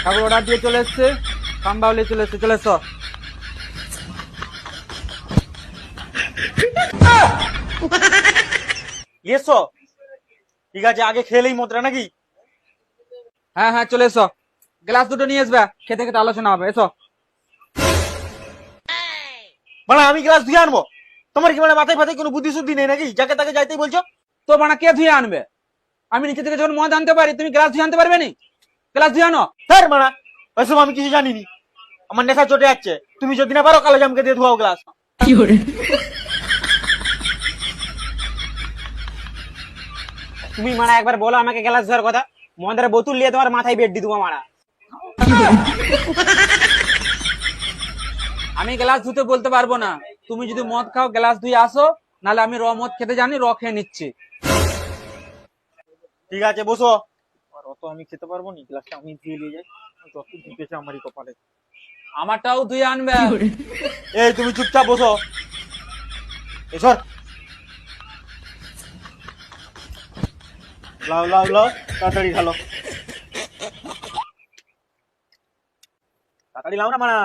ঠাকুর order দিয়ে চলে এসছে, কামবাউলি চলে এসছে, চলে এসো। এসো, ঠিক আছে, আগে খেলেই মতরা নাকি? হ্যাঁ হ্যাঁ চলে এসো, গ্লাস দুটো নিয়ে আসবে, খেতে খেতে আলোচনা হবে, এসো। মানে আমি গ্লাস ধুয়ে আনবো? তোমার কি মানে মাথায় ফাথায় কোনো বুদ্ধি শুদ্ধি নেই নাকি? যাকে তাকে যাইতেই বলছো। তো বানা কে ধুয়ে আনবে? আমি নিচে থেকে যখন মদ আনতে পারি, তুমি গ্লাস ধুয়ে আনতে পারবে নি? গ্লাস ধুয়ে আনো। স্যার মানা, ওইসব আমি কিছু জানিনি, আমার নেশা চটে যাচ্ছে। তুমি যদি না পারো কালো জামকে দিয়ে ধোয়াও গ্লাস। তুমি মারা একবার বলো আমাকে গ্লাস ধোয়ার কথা, মদের বোতল নিয়ে তোমার মাথায় বেড দি তোমার মারা। আমি গ্লাস ধুতে বলতে পারবো না, তুমি যদি মদ খাও গ্লাস ধুয়ে আসো, নাহলে আমি র মদ খেতে জানি, র খেয়ে নিচ্ছি। ঠিক আছে বসো। আর অত আমি খেতে পারবো নি, গ্লাসটা আমি ধুয়ে নিয়ে যাই, যত ঢুকেছে আমারই কপালে। আমারটাও ধুয়ে আনবে। এই তুমি চুপচাপ বসো। এসর, লাও লাও লাও, তাড়াতাড়ি খেলো, তাড়াতাড়ি লাও না মানা।